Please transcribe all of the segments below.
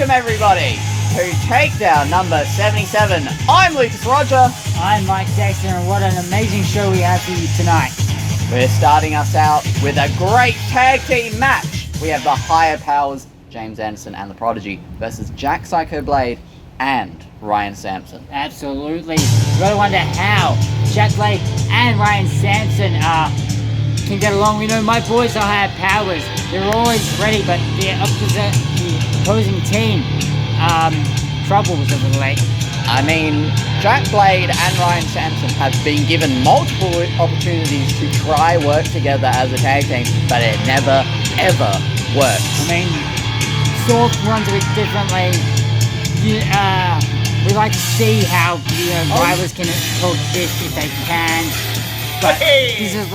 Welcome everybody to Takedown number 77. I'm Lucas Roger. I'm Mike Dexter, and what an amazing show we have for you tonight. We're starting us out with a great tag team match. We have the Higher Powers, James Anderson and the Prodigy, versus Jack Psycho Blade and Ryan Sampson. Absolutely. You gotta wonder how Jack Blade and Ryan Sampson can get along. We know my boys are Higher Powers. They're always ready, but the opposing team troubles of the late. I mean, Jack Blade and Ryan Sampson have been given multiple opportunities to try work together as a tag team, but it never, ever works. I mean, Sawf runs a bit differently. We like to see how rivals can coexist if they can, but this is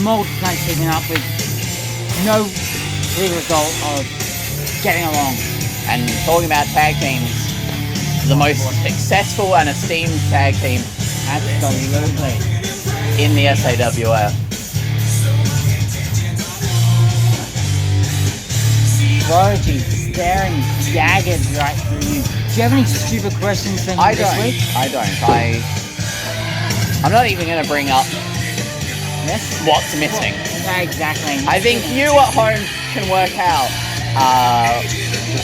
multiple times taken up with no clear result of getting along. And talking about tag teams, the most successful and esteemed tag team Absolutely. in the SAWF. Prodigy staring daggers right through you. Do you have any stupid questions for him this week? I don't. I'm not even going to bring up what's missing. Yeah, exactly. I think you at home can work out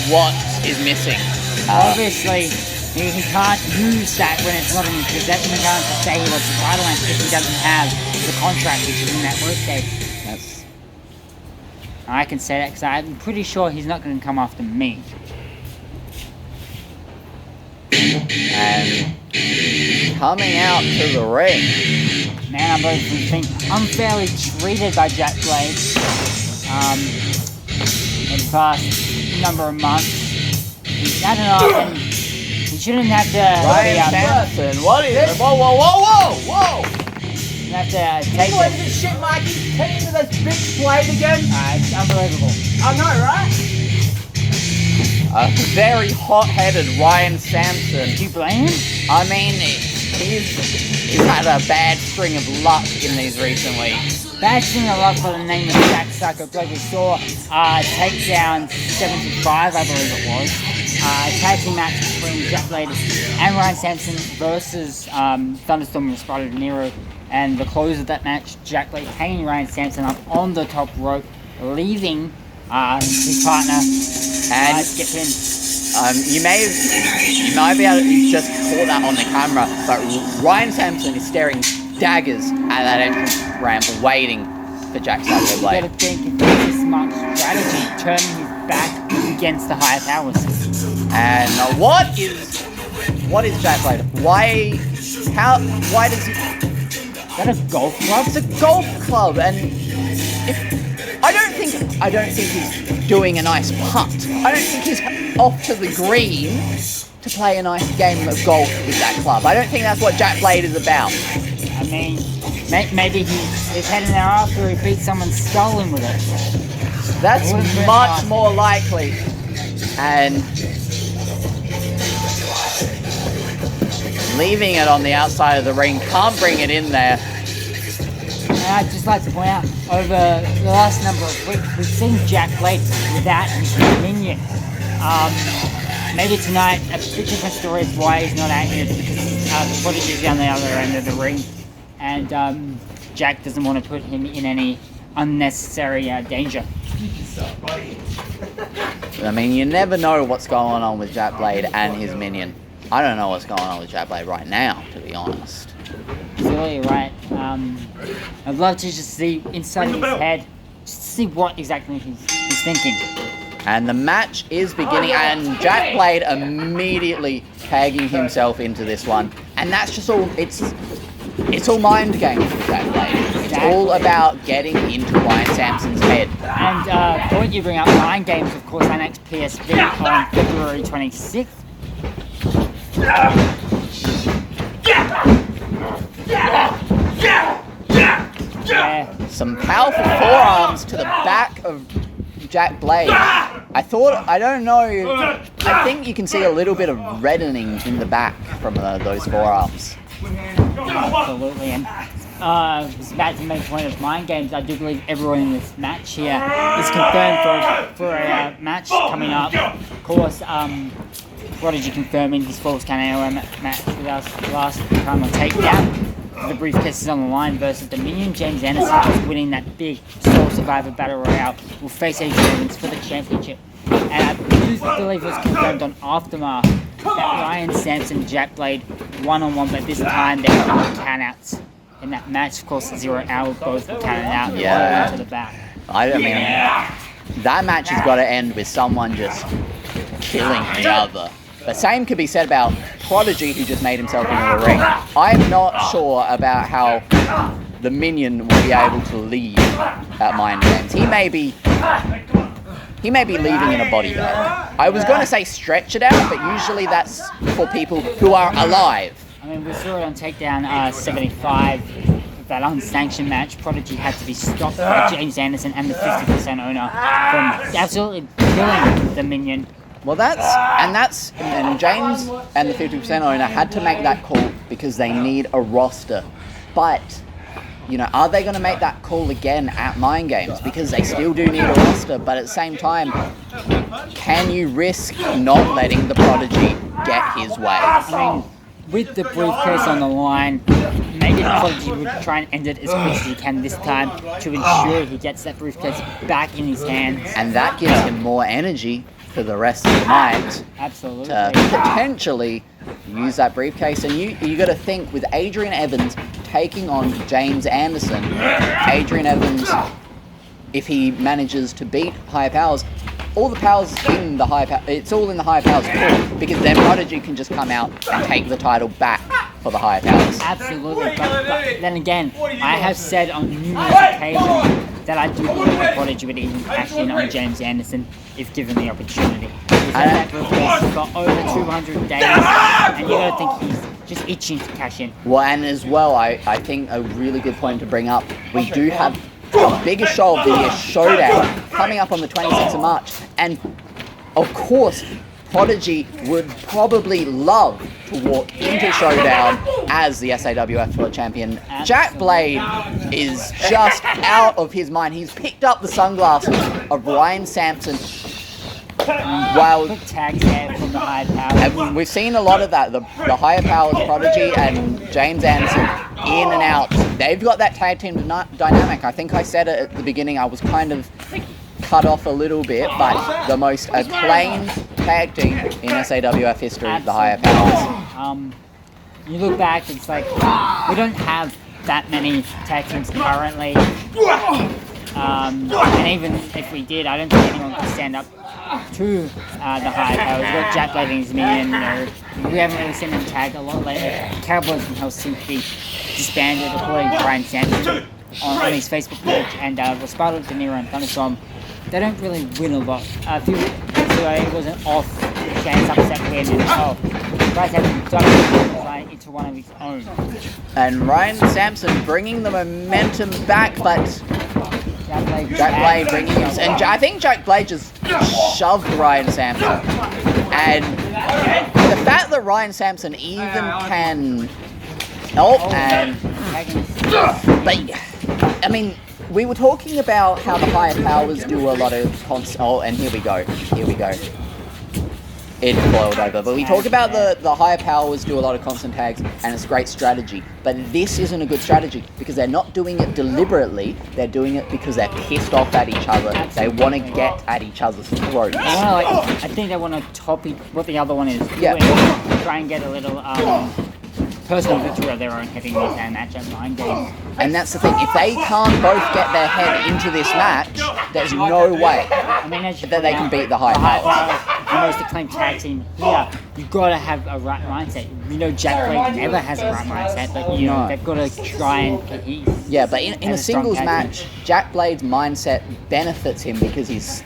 what is missing. Obviously, he can't use that when it's not in his possession. He can't just say he wants to title match if he doesn't have the contract, which is in that worst case. I can say that because I'm pretty sure he's not going to come after me. And coming out to the ring. Man, I'm both being unfairly treated by Jack Blade in the past number of months. I don't know, and he shouldn't have to Ryan Sampson, what is it? Whoa! You have to take it. This shit, Mike. He's turning into this bitch Blade again. It's unbelievable. I know, right? A very hot-headed Ryan Sampson. Do you blame him? I mean, he's had a bad string of luck in these recent weeks. Bad string of luck for the name of Jack Psycho Blade. We saw Takedown 75, I believe it was. Tag team match between Jack Blade and Ryan Sampson versus Thunderstorm and Spider De Niro. And the close of that match, Jack Blade hanging Ryan Sampson up on the top rope, leaving his partner And to get pinned. you might be able to just caught that on the camera, but Ryan Sampson is staring daggers at that entrance ramp, waiting for Jack Psycho You Blade. better think if it's a smart strategy, turning his back against the Higher Powers. And what is Jack Blade? Why does he? Is that a golf club? It's a golf club, and I don't think he's doing a nice putt. I don't think he's off to the green to play a nice game of golf with that club. I don't think that's what Jack Blade is about. I mean, maybe he's heading there after he beat someone stolen with it. That's much more likely. And leaving it on the outside of the ring, can't bring it in there. And I'd just like to point out, over the last number of weeks, we've seen Jack Blade without his minion. Maybe tonight, a bit different story is why he's not out here, because the Prodigy's on the other end of the ring, and Jack doesn't want to put him in any unnecessary danger. I mean, you never know what's going on with Jack Blade and his minion. I don't know what's going on with Jack Blade right now, to be honest. Absolutely right. I'd love to just see inside of his head, just to see what exactly he's thinking. And the match is beginning, and Jack Blade immediately tagging himself into this one. And that's just all, it's all mind games for Jack Blade. It's all about getting into Ryan Sampson's head. And point you bring up mind games, of course, our next PSV on February 26th. Some powerful forearms to the back of Jack Blade. I think you can see a little bit of reddening in the back from those forearms. Absolutely, and I was about to make one of mind games. I do believe everyone in this match here is confirmed for a match coming up Of course, Prodigy confirming his false count match with us last time on Takedown. The briefcase is on the line versus the Minion. James Anderson is winning that big Soul Survivor Battle Royale. Will face Adrian Evans for the championship. And I do believe it was confirmed on Aftermath that Ryan Sampson and Jack Blade one-on-one, but this time there were no countouts in that match. Of course, 0 Hour both were counted out Yeah. to the back. I mean, that match has got to end with someone just killing the other. The same could be said about Prodigy, who just made himself into the ring. I'm not sure about how the Minion will be able to leave at Mind Games. He may be leaving in a body bag. I was going to say stretch it out, but usually that's for people who are alive. I mean, we saw it on Takedown 75. That unsanctioned match, Prodigy had to be stopped by James Anderson and the 50% owner from absolutely killing the Minion. Well, and James and the 50% owner had to make that call because they need a roster. But, are they going to make that call again at Mind Games? Because they still do need a roster, but at the same time, can you risk not letting the Prodigy get his way? I mean, with the briefcase on the line, maybe the Prodigy would try and end it as quick as he can this time to ensure he gets that briefcase back in his hands. And that gives him more energy for the rest of the night. Absolutely. To potentially use that briefcase. And you got to think, with Adrian Evans taking on James Anderson, Adrian Evans, if he manages to beat Higher Powers, all the powers in the Higher Powers, it's all in the Higher Powers court, because then Prodigy can just come out and take the title back for the Higher Powers. Absolutely, but then again, I have said on numerous occasions that I do believe that Prodigy would even cash in on James Anderson if given the opportunity. He's had that briefcase for over 200 days, and you gotta think he's just itching to cash in. Well, and as well, I think a really good point to bring up, we do have the biggest show of the year, Showdown, coming up on the 26th of March. And, of course, Prodigy would probably love to walk into Showdown as the SAWF World Champion. Jack Blade is just out of his mind. He's picked up the sunglasses of Ryan Sampson. While Quick tag there from the Higher Powers. and we've seen a lot of that. The Higher Powers, Prodigy and James Anderson, in and out. They've got that tag team dynamic. I think I said it at the beginning. I was kind of cut off a little bit, but the most acclaimed tag team in SAWF history, the Higher Powers. You look back, it's like we don't have that many tag teams currently. And even if we did, I don't think anyone could stand up to the Higher Powers. We've got Jack Blade and his Minion. We haven't really seen them tag a lot lately. Cowboys from Helsinki disbanded, according to Ryan Sampson on his Facebook page, and Respaldo, De Niro, and Thunderstorm. They don't really win a lot. A few weeks ago, it was an off-chance upset win, and Bryce had done into one of his own. And Ryan Sampson bringing the momentum back, but Jack Blade bringing him, and I think Jack Blade just shoved Ryan Sampson. And the fact that Ryan Sampson even can but I mean, we were talking about how the Higher Powers do a lot of and here we go. It boiled over. But we talk about the Higher Powers do a lot of constant tags, and it's great strategy. But this isn't a good strategy because they're not doing it deliberately. They're doing it because they're pissed off at each other. They want to get at each other's throats. I think they want to top what the other one is doing. Yeah. Try and get a little personal victory of their own having this match at Mind Games. And that's the thing. If they can't both get their head into this match, there's no way that they can beat the Higher Powers. The most acclaimed tag team here, you've got to have a right mindset. We know Jack Blade never has a right mindset, but they've got to try and cohese. Yeah, but in a singles match, Jack Blade's mindset benefits him because he's.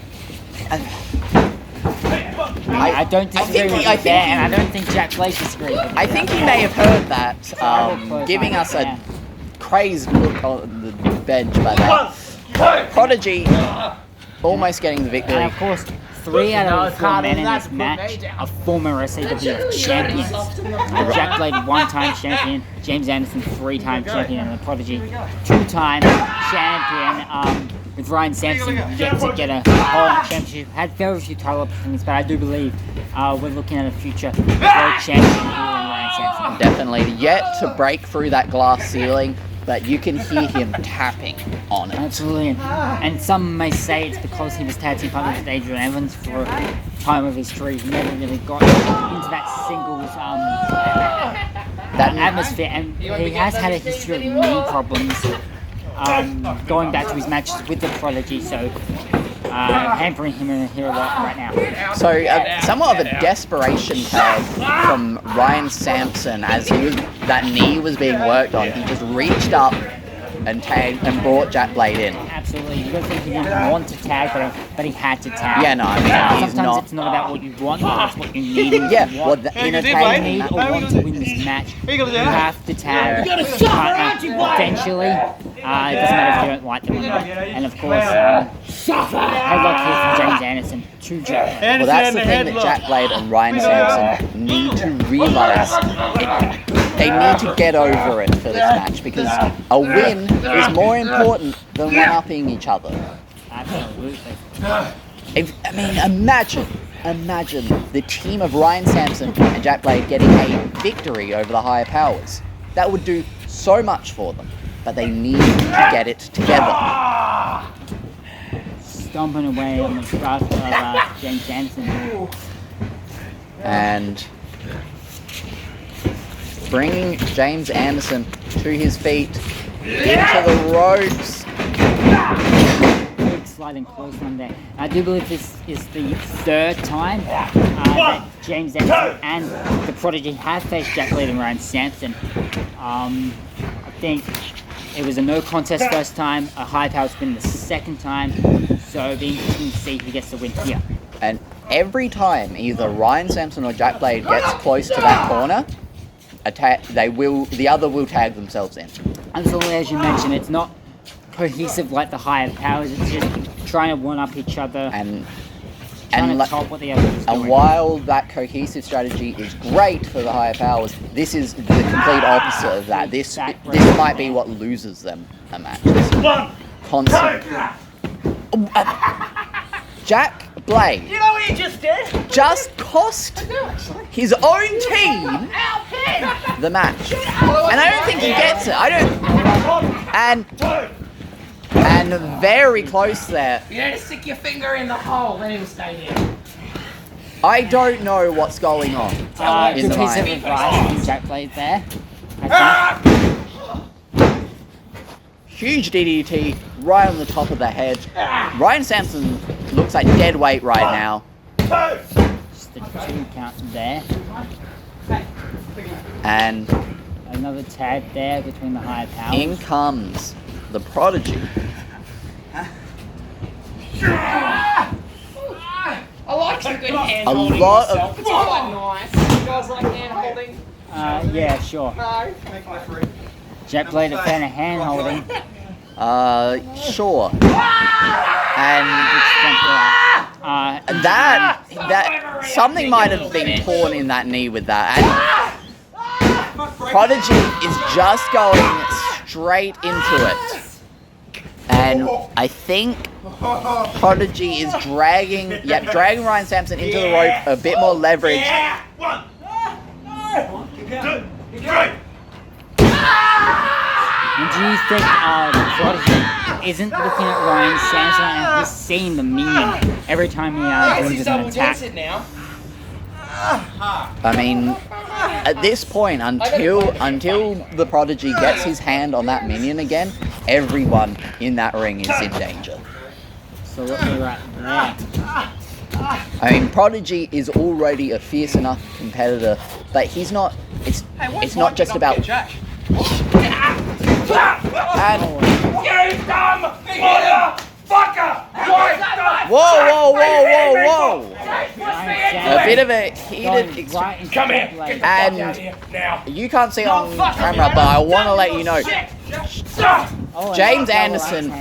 I don't disagree with you there, and I don't think Jack Blade disagrees with you. I think he may have heard that, giving us a crazed look on the bench, but Prodigy almost getting the victory. And of course, 3 out of the 4 men in this match are former SAW champions. Jack Blade, 1-time champion. James Anderson, 3-time champion. And the Prodigy, 2-time champion. with Ryan Sampson yet to get a whole championship. Had very few title opportunities, but I do believe we're looking at a future world champion here in Ryan Sampson. Definitely yet to break through that glass ceiling, but you can hear him tapping on it. Absolutely, and some may say it's because he was tag team partner with Adrian Evans for a time of his career. He never really got into that singles that atmosphere, and he has had a history of knee problems going back to his matches with the Prodigy, so hampering him in here a lot right now. So somewhat of a desperation tag from Ryan Sampson as that knee was being worked on. He just reached up and tagged and brought Jack Blade in. Absolutely, you don't think he didn't want to tag, but he had to tag. Yeah, no, I mean, he's sometimes not. It's not about what you want, but it's what you need. Yeah, what in a tag need or want to win this match, you have to tag your partner eventually. It doesn't matter if you don't like them or not. And of course, headlock here from James Anderson to Jack. Well, that's the thing that Jack Blade and Ryan Sampson need to realize. They need to get over it for this match, because a win is more important than one-upping each other. Absolutely. Imagine the team of Ryan Sampson and Jack Blade getting a victory over the higher powers. That would do so much for them, but they need to get it together. Stomping away on the start of James Anderson. And bringing James Anderson to his feet, into the ropes. Good sliding close on there. I do believe this is the third time that James Anderson and the Prodigy have faced Jack Blade and Ryan Sampson. I think it was a no contest first time, a high power spin the second time, so it'll be interesting to see who gets the win here. And every time either Ryan Sampson or Jack Blade gets close to that corner, the other will tag themselves in. Absolutely, as you mentioned, it's not cohesive like the higher powers. It's just trying to one up each other and top what the other is doing. And while that cohesive strategy is great for the higher powers, this is the complete opposite of that. This might be what loses them a match. Constant. Jack Blade. You know what you just did? Just cost his own team the match, and I don't think he gets it. And very close there. You need to stick your finger in the hole, then he'll stay there. I don't know what's going on in Good the piece of mind. advice from Jack Blade there. Huge DDT right on the top of the head. Ryan Sampson looks like dead weight right now. Just the 2 count there. And Another tag there between the higher powers. in comes the Prodigy. I like some good hand A holding lot of- myself. It's quite nice. You guys like hand holding? Yeah, sure. No. Jack Blade a fan of hand holding. Sure. And And that something might have been torn in that knee with that. And Prodigy is just going straight into it. And I think Prodigy is dragging Ryan Sampson into the rope, a bit more leverage. One, two, three. And do you think Prodigy isn't looking at Ryan Sampson and he's seeing the minion every time he loses an attack? I mean, at this point, until the Prodigy gets his hand on that minion again, everyone in that ring is in danger. So look right there. I mean, Prodigy is already a fierce enough competitor, but he's not. It's not just about. And whoa! A bit of a heated. Come here. And you can't see on camera, but I want to let you know. James Anderson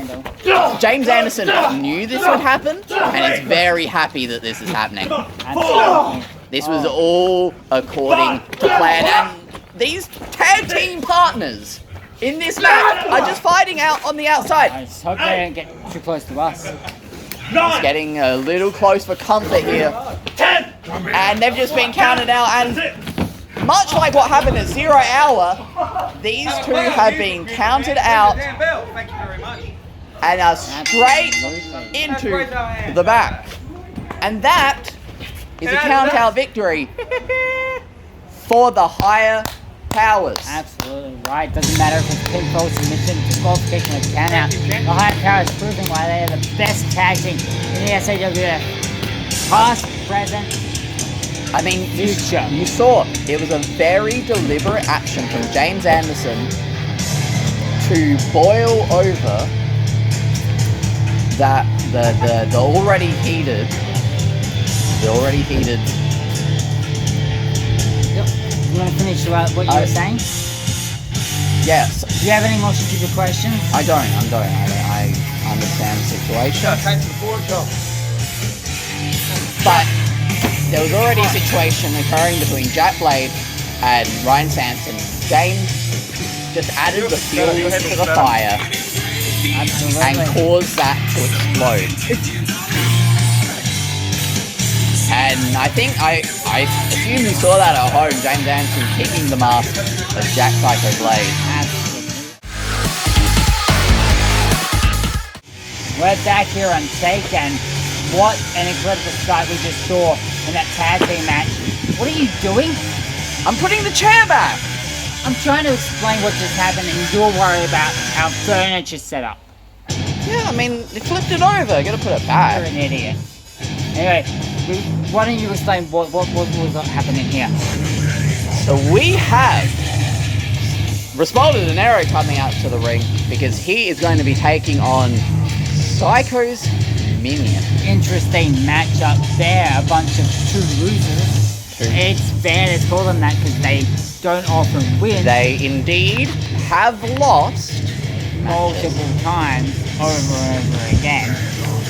knew this would happen, and is very happy that this is happening. This was all according to plan, and these tag team partners in this match are just fighting out on the outside. I just hope they don't get too close to us. It's 9. getting a little close for comfort here. 10. And they've just been counted out. And That's much like what happened at 0 Hour, these two have been counted out Thank you very much. and are straight into the back. And that is a count-out victory for the higher powers. Absolutely right. Doesn't matter if it's pinfall, submission, disqualification, or count out. The higher power is proving why they are the best tag team in the SAWF. Past, present, I mean, future. you saw it was a very deliberate action from James Anderson to boil over that the already heated Yep. You want to finish what you were saying? Yes. Do you have any more stupid questions? I understand the situation. Take to the board job. But there was already a situation occurring between Jack Blade and Ryan Sampson. James just added the fuel to the fire Absolutely. and caused that to explode. And I think I assume you saw that at home, James Anderson kicking the mask of Jack Psycho Blade. Absolutely. We're back here on Takedown. What an incredible sight we just saw in that tag team match. What are you doing? I'm putting the chair back! I'm trying to explain what just happened and you're worried about how furniture's set up. Yeah, I mean, they flipped it over, gotta put it You're back. an idiot. Anyway, why don't you explain what was happening here? So we have Respalded and Arrow coming out to the ring because he is going to be taking on Psycho's Minion. Interesting matchup there. A bunch of two losers. It's fair to call them that because they don't often win They indeed have lost multiple times over and over again.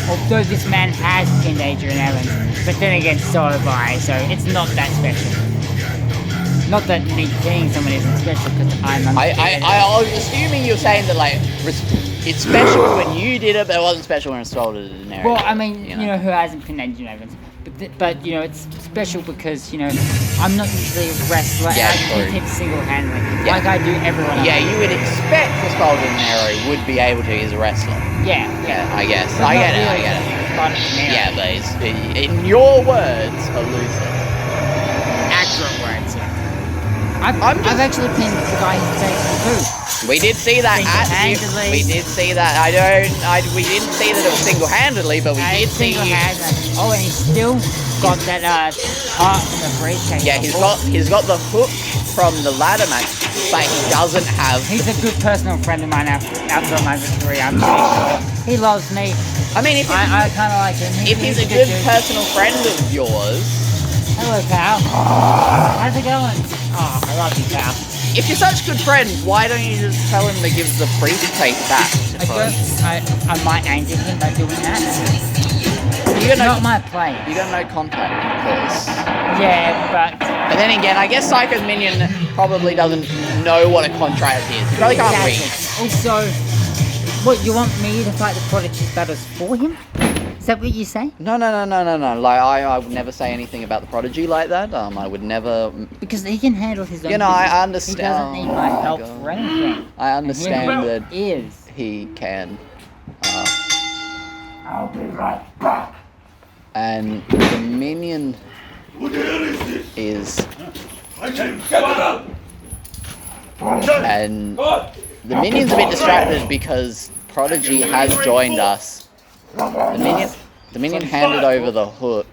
Although this man has pinned Adrian Evans, but then again so have I, so it's not that special. Not that me pinning someone isn't special because I'm I was assuming you're saying that like it's special when you did it, but it wasn't special when Respalded and Arrow. Well, I mean, you know who hasn't pinned Adrian Evans? But you know, it's special because, you know, I'm not usually a wrestler and Yeah, I can true. hit single-handedly Yeah. like I do everyone else. Yeah, you would expect Respalded and Arrow would be able to as a wrestler. Yeah. Yeah, I guess. But I not get it, I really get it. Respalded and Arrow. Yeah, but it's, in your words, a loser. Accurate words, yeah. I'm just- I've actually pinned the guy who's taking too. We did see that at Single-handedly. we did see that. We didn't see that it was single-handedly, but we did see. Single-handedly. Oh, and he's still got that heart from the briefcase. Yeah, he's got the hook from the ladder match, but he doesn't have. He's a good personal friend of mine after my victory, I'm pretty sure. He loves me. I mean, if I kind of like him. if he's a good dude. personal friend of yours, Hello, pal. How's it going? Oh, I love you, pal. if you're such good friends, why don't you just tell him to give the briefcase back? I might anger him by doing that. You got Not no, my play. you got no contact, because. Yeah, but And then again, I guess Psycho's Minion probably doesn't know what a contract is. He probably can't read. Also, what, you want me to fight the Prodigy's battles for him? Is that what you say? No. Like I would never say anything about the Prodigy like that. I would never. Because he can handle his own You know, I business. understand. He doesn't need my Oh my help God. for anything. I understand And that he is. he can. I'll be right back. And the Minion What the hell is this? is, I can't get it up. and the Minion's a bit distracted because Prodigy has joined us. The Minion handed over the hook.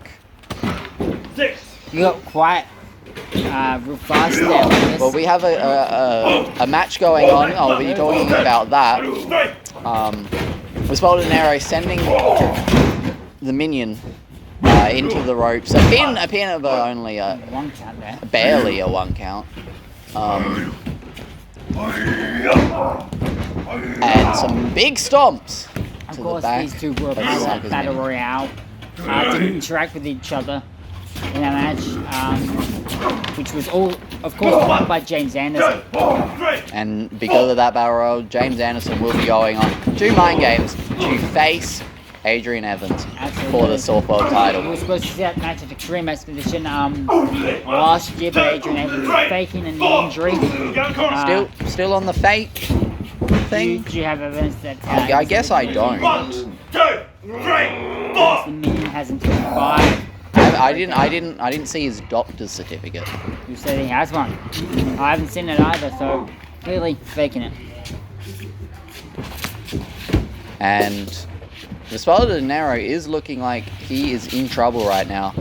6. You got quite real fast there with this. Well, we have a match going on. I'll be talking about that. 3. Respalded and Arrow sending the Minion into the ropes. A pin of only One count there. barely a 1 count. And some big stomps Of to the course, back. these two were of part of that Psycho's battle Minion. royale. Didn't interact with each other in our match, which was all, of course, won by James Anderson. And because of that battle royal, James Anderson will be going on 2 mind games to face Adrian Evans for the Sawf World We title. were supposed to see that match at the Korean Expedition last year, but Adrian Evans was faking an injury. Still on the fake thing? Do you have evidence that? I guess I don't. 1, 2, 3, 4. The minion has until 5. I didn't see his doctor's certificate. You said he has one. I haven't seen it either, so clearly faking it. And Respaldo de Nero is looking like he is in trouble right now.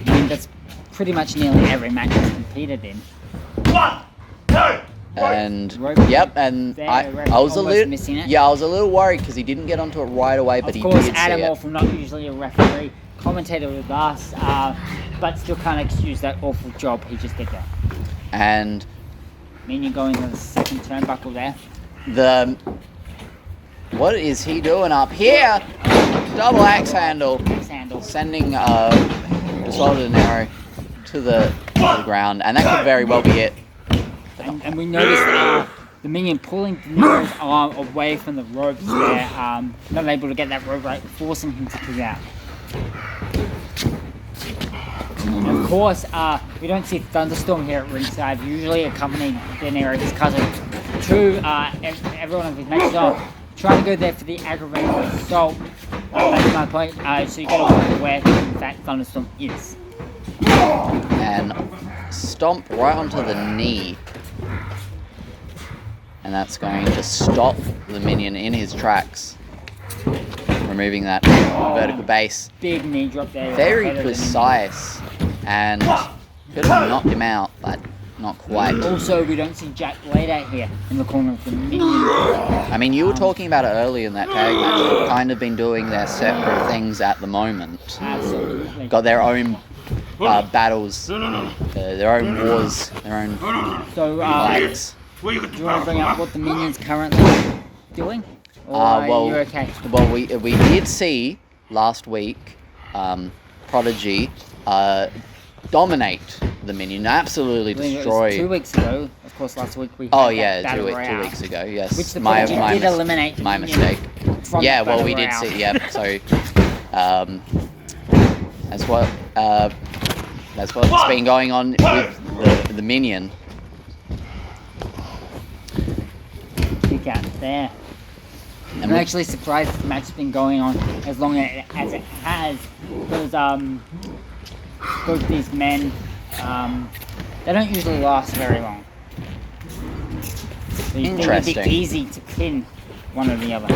I mean, that's pretty much nearly every match he's competed in. 1, 2. And Rope. yep, and There, I Rope was a almost little missing it. I was a little worried because he didn't get onto it right away, but Of he course, did Adam see it. Orphan, not usually a referee, commentator with us, but still can't excuse that awful job he just did there. And Minion going to the second turnbuckle there. what is he doing up here? Double axe handle, Sandal. sending Respaldo de Nero to the ground, and that could very well be it. And we noticed the minion pulling De Niro's arm away from the ropes there, not able to get that rope right, forcing him to kick out. And of course, we don't see Thunderstorm here at ringside, usually accompanying De Niro, his cousin, to every one of his matches on. Trying to go there for the aggravated assault. That's my point. So you got to look where, in fact, Thunderstorm is. And stomp right onto the knee. And that's going to stop the minion in his tracks, removing that vertical base. Big knee drop there. Very Better than- precise, and could have knocked him out, but not quite. Also, we don't see Jack Blade out here in the corner of the minion. I mean, you were talking about it earlier in that tag match. They've kind of been doing their separate things at the moment. Absolutely. Got their own battles, their own wars, their own So, fights. do you want to bring up what the minion's currently doing? Or are you okay? Well, we did see last week Prodigy dominate the minion, absolutely I believe it was destroy. 2 weeks ago. Of course, last week we had Oh that yeah, battle 2 royale, weeks ago. Yes, Which the Prodigy did eliminate. my the minion mistake. from Yeah, the well, battle we did royale. see. Yep. So, that's what's been going on with the minion. Kick out there. And I'm actually surprised this match has been going on as long as it has, because both these men, they don't usually last very long. So you think it'd Interesting. be easy to pin one or the other.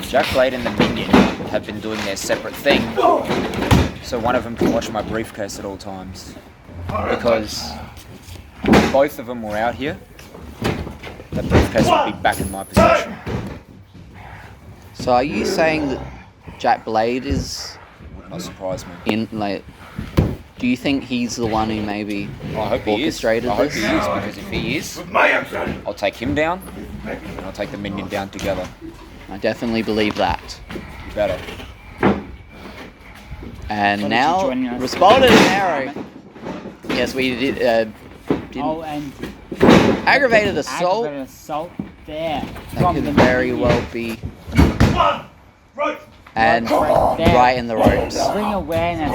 Jack Blade and the Minion have been doing their separate thing, so one of them can watch my briefcase at all times. Because if both of them were out here, the briefcase would be back in my possession. So, are you saying that Jack Blade is Would not surprise me. in like? Do you think he's the one who maybe I hope he is. orchestrated I hope this? he is, because if he is, I'll take him down, and I'll take the Minion down together. I definitely believe that. You better. And Why don't you now, join us? responded an arrow. Yes, we did. Oh, and Aggravated assault. aggravated assault there That from could the very minion. well be. Right. And Right there. right in the ropes. Bring awareness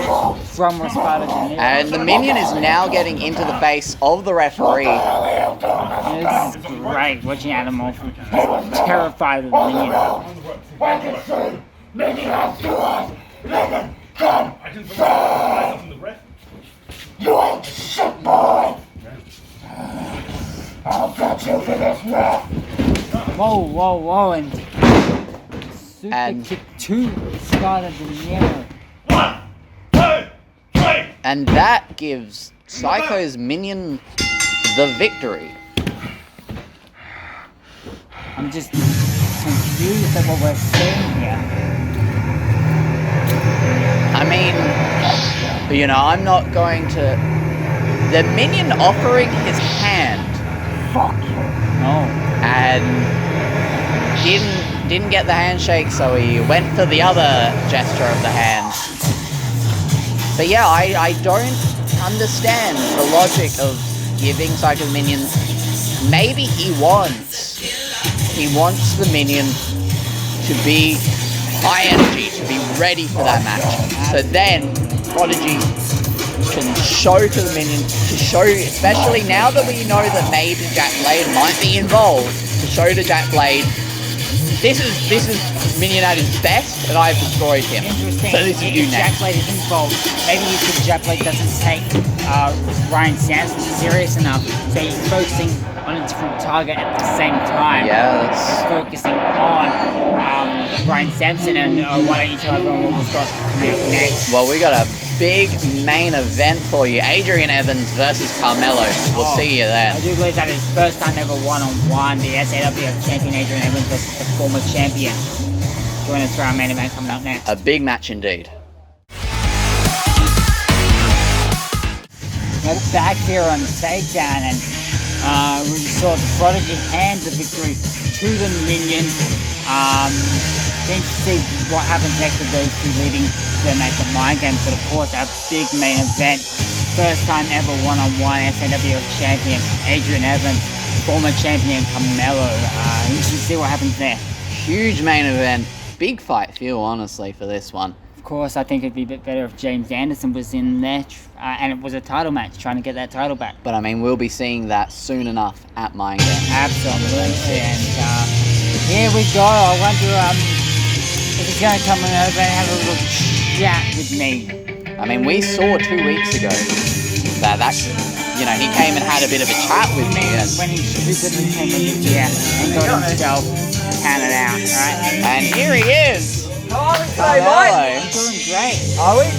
from Respaldo de Niro. And the minion is now getting into the face of the referee. This is great watching Adam Orphan terrified of the minion. I didn't forget myself from the ref. Whoa, whoa, whoa, and super And- kick to Respaldo de Niro. 1, 2, 3. And that gives Psycho's minion the victory. I'm just confused at what we're seeing here. I mean, you know, I'm not going to. The minion offering his hand Oh, and didn't get the handshake, so he went for the other gesture of the hand. But yeah, I don't understand the logic of giving Psycho's minion. Maybe he wants the minion to be high energy, to be ready for that match. So then Prodigy can show to the minion, to show, especially now that we know that maybe Jack Blade might be involved, to show to Jack Blade, this is minion at his best, and I've destroyed him. Interesting. So this is you If Jack next. Blade is involved, maybe you think Jack Blade doesn't take Ryan Sampson serious enough, so he's focusing on a different target at the same time. Yeah, He's that's... focusing on Ryan Sampson, and why don't you tell everyone what we've got coming up next? Well, we got a big main event for you. Adrian Evans versus Carmelo. We'll see you I then. do believe that is first time ever one-on-one. The SAWF champion Adrian Evans versus the former champion. Join us for our main event coming up next. A big match indeed. We're back here on Takedown, and we saw the Prodigy hand the victory to the minion. Keen to see what happens next with those two leading the match at Mind Games, but of course our big main event, first time ever one-on-one SAWF champion Adrian Evans, former champion Carmelo. You should see what happens there. Huge main event. Big fight for you, honestly, for this one. Of course, I think it'd be a bit better if James Anderson was in there, and it was a title match, trying to get that title back. But I mean, we'll be seeing that soon enough at Mind Games. Absolutely, and here we go. I wonder if he's going to come over and have a little chat with me. I mean, we saw 2 weeks ago that you know, he came and had a bit of a chat with me. And When he stupidly came in here and got himself counted out, right? and here he is. Hello. I'm doing great. Are we?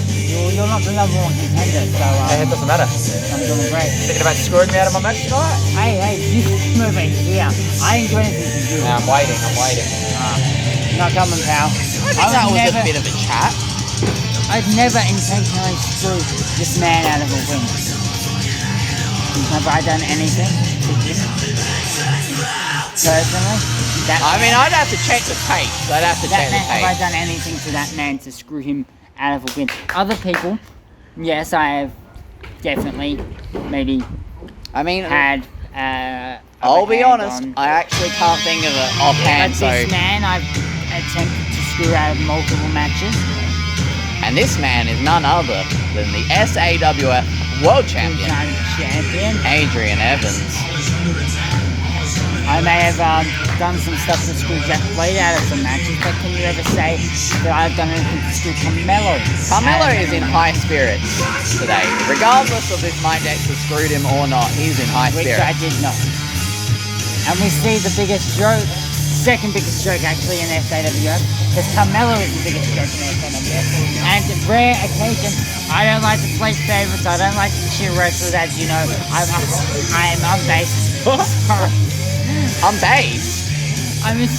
You're not the number one contender, so It doesn't matter. I'm doing great. Thinking about screwing me out of my match tonight? Hey, you move over here. I didn't do anything to you. I'm waiting. Not coming, pal. I think that was a bit of a chat. I'd never intentionally screw this man out of a win. Have I done anything to him? Personally? I mean, I'd have to check the tapes. I'd have to check the Have I tapes. done anything to that man to screw him out of a win? Other people, yes, I have definitely maybe I mean, had I'll be upper hand honest, on. I actually can't think of it But offhand, so... this man I've attempted to screw out of multiple matches. And this man is none other than the SAWF World Champion, Champion. Adrian Evans. I may have done some stuff to screw Jack Blade out of some matches, but can you ever say that I've done anything to screw Carmelo? Carmelo is in high spirits today. Regardless of if Mike Dexter screwed him or not, he's in high Which I spirits. did not. And we see the biggest joke, second biggest joke actually in SAWF, because Carmelo is the biggest joke in SAWF. And rare occasion, I don't like to play favorites, I don't like to cheer wrestlers, as you know. I am unbased. Sorry. I'm based. I misspoke,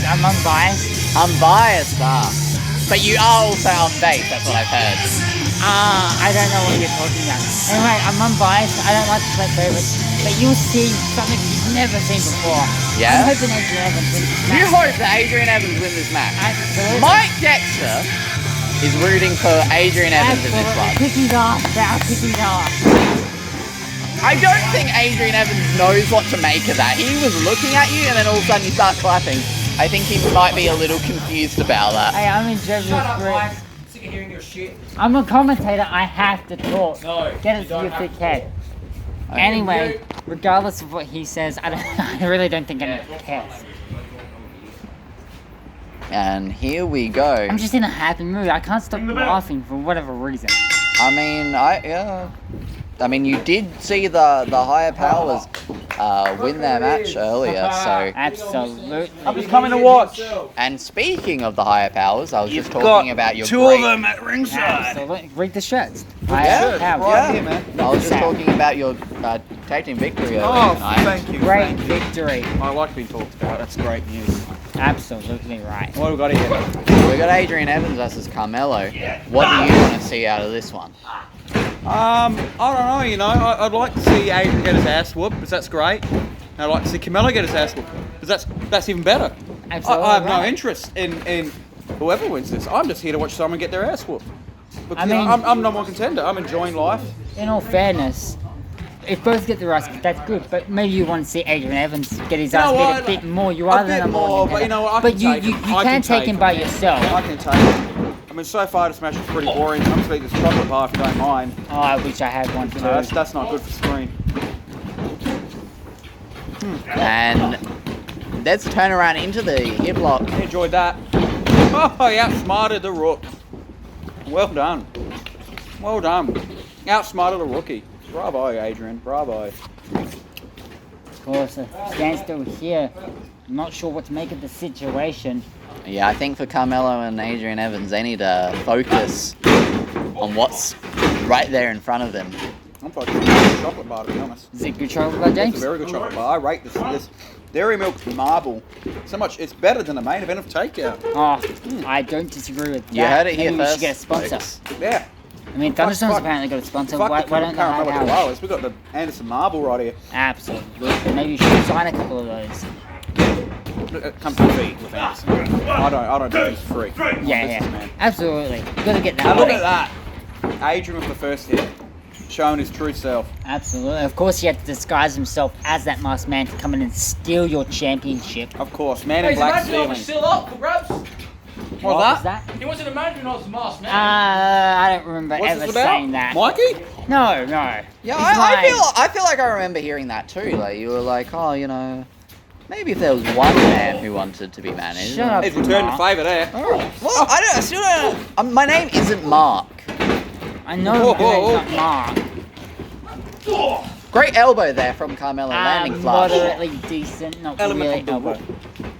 I'm unbiased. Unbiased, But you are also unbased, that's what I've heard. I don't know what you're talking about. Anyway, I'm unbiased, I don't like to play favorites, but you'll see something you've never seen before. Yeah? I'm hoping Adrian Evans wins this match. You hope that Adrian Evans wins this match. Absolutely. Mike Dexter is rooting for Adrian Evans in this one. Kick his ass, pal, kick his ass. I don't think Adrian Evans knows what to make of that. He was looking at you and then all of a sudden you start clapping. I think he might be a little confused about that. Hey, I'm in Jersey. Shut up, Mike. Sick of hearing your shit. I'm a commentator, I have to talk. No, Get you it to don't your have thick to. head. Anyway, regardless of what he says, I really don't think anyone cares. And here we go. I'm just in a happy mood. I can't stop laughing for whatever reason. I mean, you did see the higher powers win their match earlier, so... Absolutely. I'm just coming to watch. And speaking of the higher powers, I was just talking about your two great... of them at ringside. Absolutely. Read the shirts. Yeah, Right here, man. I was just talking about your tag team victory earlier Oh, tonight. thank you. Great Thank you. victory. I like being talked about. That's great news. Absolutely right. What have we got here? We got Adrian Evans versus Carmelo. What do you want to see out of this one? I don't know, you know, I'd like to see Adrian get his ass whooped, because that's great. And I'd like to see Carmelo get his ass whooped, because that's even better. Absolutely I have no right. interest in whoever wins this. I'm just here to watch someone get their ass whooped. Because I mean- I'm number one contender. I'm enjoying life. In all fairness, if both get the ass kicked, that's good. But maybe you want to see Adrian Evans get his ass beat a bit more. You are the number one but you know what? I But can you take you it. I can't take him by it. yourself. I can take it. I mean, so far the Smash is pretty boring. I'm just eating this chocolate bar if you don't mind. Oh, I wish I had one too. No, that's not good for screen. And let's turn around into the hip lock. I enjoyed that. Oh, he outsmarted the rook. Well done. Well done. Outsmarted the rookie. Bravo, Adrian. Bravo. Of course, a standstill here. I'm not sure what to make of the situation. Yeah, I think for Carmelo and Adrian Evans, they need to focus on what's right there in front of them. I'm focusing on the chocolate bar, to be honest. Is it good chocolate bar, James? It's a very good chocolate bar. I rate this Dairy Milk Marble so much. It's better than the main event of Takedown. Oh, I don't disagree with that. You heard it here Maybe we first. should get a sponsor. folks. Yeah. I mean, Thunderstorm's fuck- apparently got a sponsor. Fuck Why the don't they Caramel have ours? Koalas. We've got the Anderson Marble right here. Absolutely. Maybe you should sign a couple of those. It comes to feet with Anderson. I don't do this for free. I'm a Yeah, businessman. Absolutely. Gotta get that Now look money. at that. Adrian with the first hit. Showing his true self. Absolutely. Of course, he had to disguise himself as that masked man to come in and steal your championship. Of course, man in Hey, black imagine I was stealing. still up for grabs. What was that? He wasn't imagining I was the masked man. I don't remember What's ever this about? saying that. Mikey? No. Yeah, He's I lying. feel like I remember hearing that too. Like you were like, oh, you know, maybe if there was one man who wanted to be managed. Shut up. He's returned the Mark. favour there. Oh, well, I still don't. My name isn't Mark. I know Whoa. it's not Mark. Great elbow there from Carmelo, landing flush. Moderately decent, not Element really of the elbow. rook.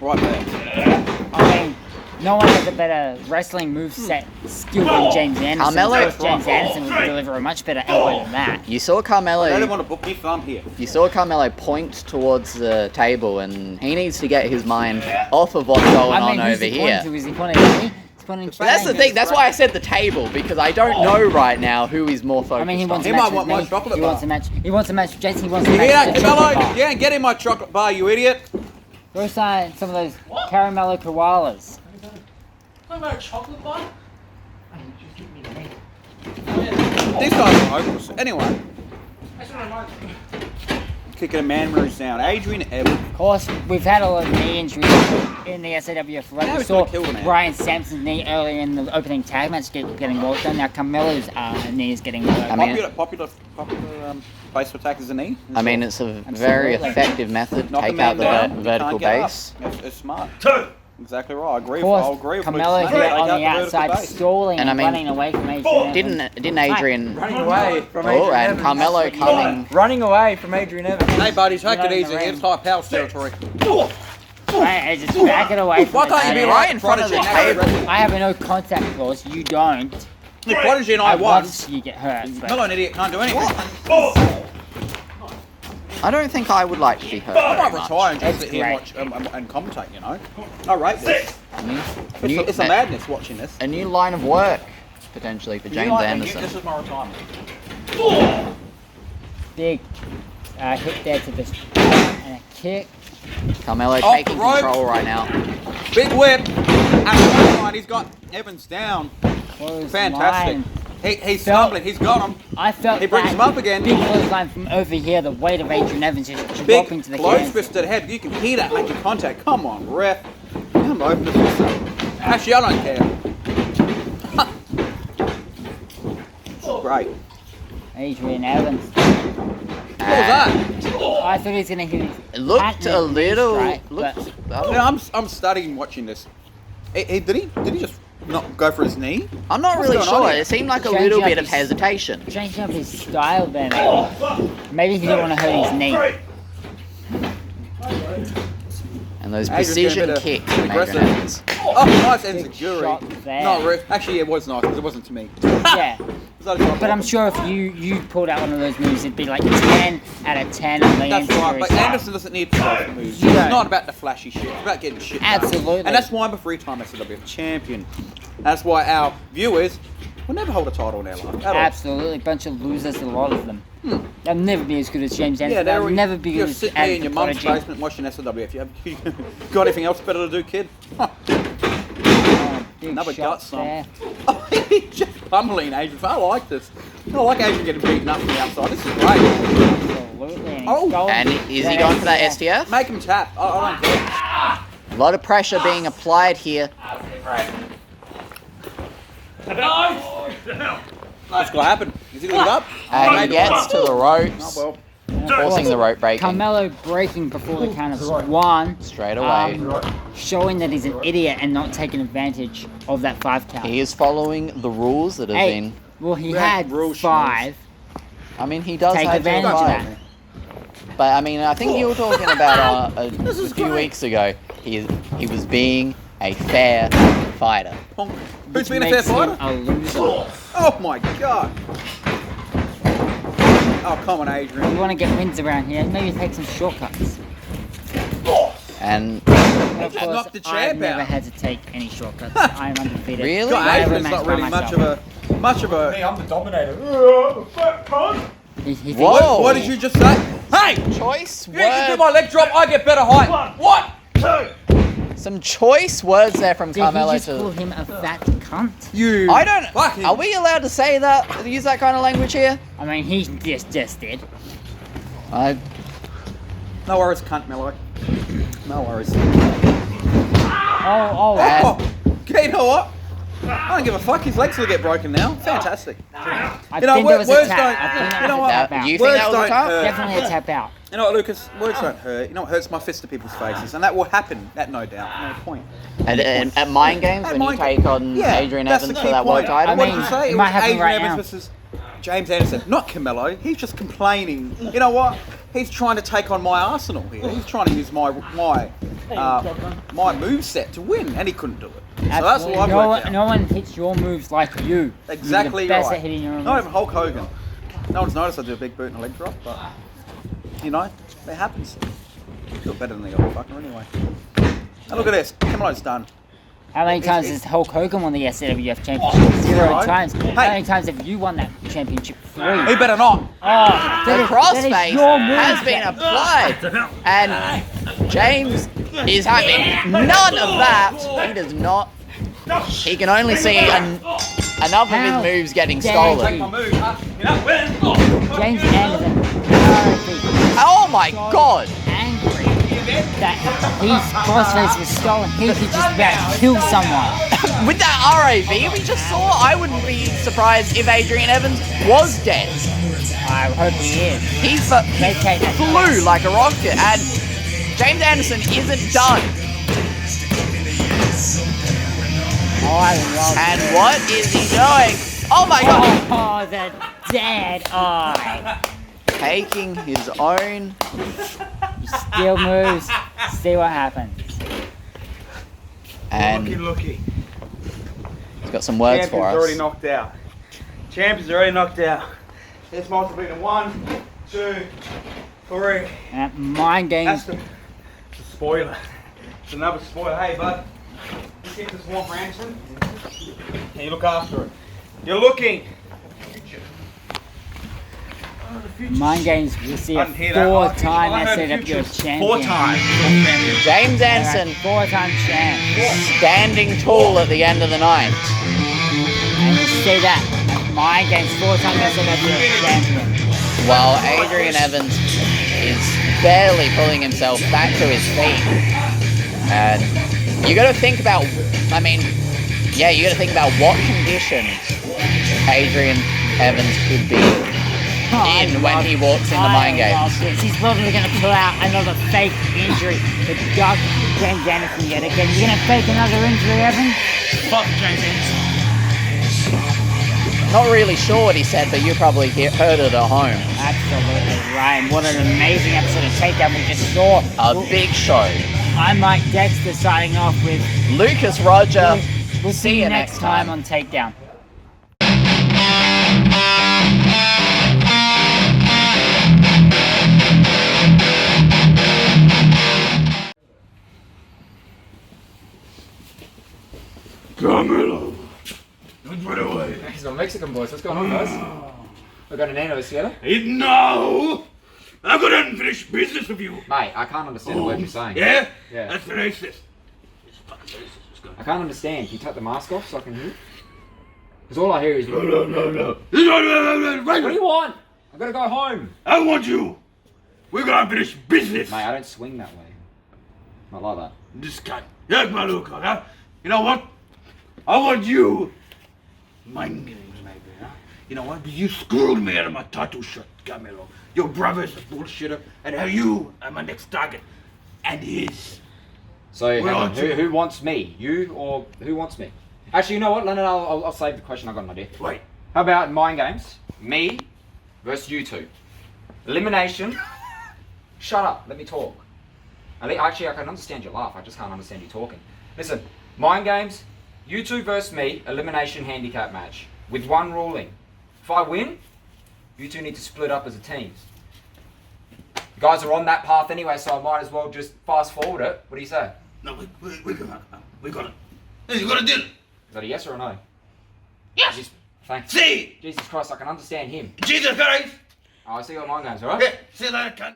Right there. I mean, no one has a better wrestling moveset skill than James Anderson. Carmelo- Of course, James Anderson would deliver a much better elbow than that. You saw I don't Carmelo. want to book me thumb here. You saw Carmelo point towards the table, and he needs to get his mind off of what's going I mean, on who's over he here. pointing to? Is he pointing at me? He's pointing to But that's the James. thing. That's why I said the table, because I don't know right now who he's more focused I mean, he wants on. a He match might with want my me. chocolate He bar. wants a match. He wants a match with Jason. He wants a You match hear that, with the chocolate Carmelo? bar. You ain't getting my chocolate bar, you idiot. Go sign some of those caramello koalas. Talking about a chocolate bar? These guys are hopeless. Anyway, That's what I like. kicking a man moves down. Adrian Evans. Of course, we've had a lot of knee injuries in the SAWF. Right? Yeah, We he's saw gonna kill the man. Brian Sampson's knee earlier in the opening tag match getting worked done. Now Carmelo's knee is getting worked. I mean- Popular base for attack is a knee. I mean, it's a very Absolutely. effective method. Knock a Take man out the down, you vertical can't get up. base. It's smart. 2. Exactly right. I agree. Of I'll course, agree with Carmelo Luke. here Take on out the vertical outside, base. stalling And and I mean, running away from Adrian Evans. Didn't Adrian? Running away from Oh, Adrian and Evans. Carmelo coming. Running away from Adrian Evans. Hey, buddies, take You're it not in easy. the ring. It's high power territory. Hey, just back it away from Why the can't you be table. right in front of the Prodigy? table? I have a no contact clause. You don't. If Prodigy and I I'd love won, to see you get hurt. But Mellow an idiot can't do anything. I don't think I would like to be hurt. I very might much. retire and just That's sit here and watch and commentate, you know. I rate this. It's a madness watching this. A new line of work potentially for James Anderson. This is my retirement. big hit there to the and a kick. Carmelo Off taking the rope. control right now. Big whip. And one he's got Evans down. Close Fantastic. line. He's Felt- stumbling. He's got him. I felt He brings that him up again. big clothesline from over here. The weight of Adrian Evans just Big dropping to the close cans. fist to the head. You can hear that making contact. Come on, ref. Come open this up. Actually, I don't care. Great. Adrian Evans. What was that? I thought he was gonna hit his It looked patented a little. strike, Looked, Yeah, I'm studying watching this. Did he just not go for his knee? I'm not What's really going on sure. here? It seemed like a Change little up bit of his- hesitation. changing up his style there. Maybe he didn't want to hurt his knee. And those Adrian's precision getting a bit kicks from Adrian aggressive. Evans. Oh, nice Big enziguri. shot there. Not ref. Actually, it was nice because it wasn't to me. Yeah. Was that a shot? But I'm sure if you pulled out one of those moves, it'd be like 10 out of 10 on the That's right, but enziguri side. Anderson doesn't need to moves. You It's don't. not about the flashy shit. It's about getting shit done. Absolutely. And that's why I'm a three-time SWF champion. That's why our viewers will never hold a title in their life. At all. Absolutely, bunch of losers, a lot of them. They'll never be as good as James Yeah, Anderson. They'll never be you're as sitting as there in the your mum's Prodigy. basement watching SWF. You got anything else better to do, kid? Huh. Big Another shot gut stomp. there. Oh, he's just pummeling Adrian. I like this. I like Adrian getting beaten up from the outside. This is great. Absolutely. And Oh. he's going And is he going for that STF? Make him tap. I don't care. A lot of pressure being applied here. What's going to happen? Is he going to give up? And he gets to the Oh, ropes, well. forcing the rope breaking Carmelo breaking before the count of one, straight away. showing that he's an idiot and not taking advantage of that 5 count. He is following the rules that have Hey, been. well, he Yeah, had rule 5. I mean, he does Take have advantage of five. that. But I mean, I think you were talking about a few weeks ago. He was being a fair fighter. Honk. Who's been a fair Makes him fighter? a loser. Oh my god. Oh, come on, Adrian. You want to get wins around here, maybe take some shortcuts. And And of course, knocked the I've champ never out. had to take any shortcuts. I am undefeated. Really? God, I have a Adrian's match not by really much of myself. Me, I'm the dominator. He thinks- Whoa. What did you just say? Hey! choice You need to do words. my leg drop, I get better height. What? 2. Some choice words there from Did he Carmelo just call to. him a fat cunt? You. I don't. Fuck him. Are we allowed to say that? Use that kind of language here? I mean, he just did. I. No worries, cunt, Mello. No worries. Oh, And- Okay, you know what? I don't give a fuck. His legs will get broken now. Fantastic. I You know, think it was a words tap. don't- I think that you know was a what? tap That- out. you think Words that was a don't tap? hurt. Definitely a tap out. You know what, Lucas? Words don't hurt. You know what hurts my fist to people's faces, and that will happen. That no doubt. No point. And at Mind Games, At when you Mind take on Yeah, Adrian that's Evans the for key that world point. title. I What mean, did you say? it It might was happen Adrian right Evans now. versus James Anderson, not Carmelo. He's just complaining. You know what? He's trying to take on my arsenal here. He's trying to use my moveset to win, and he couldn't do it. So that's Absolutely. what I've worked out. No one hits your moves like you. Exactly You're the best right. at hitting your own Not moves. even Hulk Hogan. No one's noticed I do a big boot and a leg drop, but you know, it happens. I feel better than the other fucker anyway. Now look at this. Carmelo's done. How many times has Hulk Hogan won the SWF championship? 0 Right. times. Hey. How many times have you won that championship? 3. He better not. Oh, The that is crossface your move. has been applied, and James is having none of that. He does not. He can only see enough of How his moves getting dare stolen. you. Move, huh? You know, win. James Anderson, Oh my god! angry that his crossface was stolen. He could just about kill someone. With that RAV we just saw, I wouldn't be surprised if Adrian Evans was dead. I hope he is. He Vacate that flew like a rocket, and James Anderson isn't done. Oh, I love And what is he doing? Oh my god! Oh, the dead eye. Taking his own. Steal moves. See what happens. And Looky. he's got some words for Champion's already us. knocked out. Champion's already knocked out. It's multiplied in 1, 2, 3. And that mind That's games. the spoiler. It's another spoiler. Hey, bud. You get this Swamp Ransom and you look after it. You're looking. Mind games. We see a I didn't hear that. 4-time I heard SAW future. champion. 4 times. James Anderson 4-time champ. standing tall at the end of the night. And you see that. Mind games. 4-time SAW champion. While Adrian Evans is barely pulling himself back to his feet. And you gotta think about, I mean, yeah, you gotta think about what conditions Adrian Evans could be in when he walks into Mind Games. He's probably going to pull out another fake injury to duck James Anderson yet again. You're going to fake another injury, Evan? Fuck James Anderson. Not really sure what he said, but you probably heard it at home. Absolutely right. And what an amazing episode of Takedown we just saw. A big show. I'm Mike Dexter signing off with Lucas Roger. We'll see you next time on Takedown. Carmelo. Don't run away. He's not Mexican, boys. What's going on, guys? We're going to Nano's together? No! I've got unfinished business with you. Mate, I can't understand the words you're saying. Yeah? Yeah. That's racist. It's fucking racist. Let's go. I can't understand. Can you take the mask off so I can hear? Because all I hear is. No. What do you want? I've got to go home. I want you. We're gonna finish business. Mate, I don't swing that way. Not like that. This guy. Yeah, my look, huh? You know what? I want you. Mind games, maybe, huh? You know what? You screwed me out of my tattoo shot, Camilo. Your brother's a bullshitter, and now you are my next target. And his. So, Where hang on, aren't you? who wants me? You or who wants me? Actually, you know what, Lennon, I'll save the question. I've got an idea. Wait. How about mind games? Me versus you two. Elimination. Shut up, let me talk. Actually, I can understand your laugh, I just can't understand you talking. Listen, mind games, you two versus me, elimination handicap match. With one ruling. If I win, you two need to split up as a team. You guys are on that path anyway, so I might as well just fast forward it. What do you say? No, we got it. Hey, you got a deal. Is that a yes or a no? Yes. Just, thanks. See. Jesus Christ, I can understand him. Jesus Christ. Oh, I see you at mind games, alright? Okay. See you later, cunt.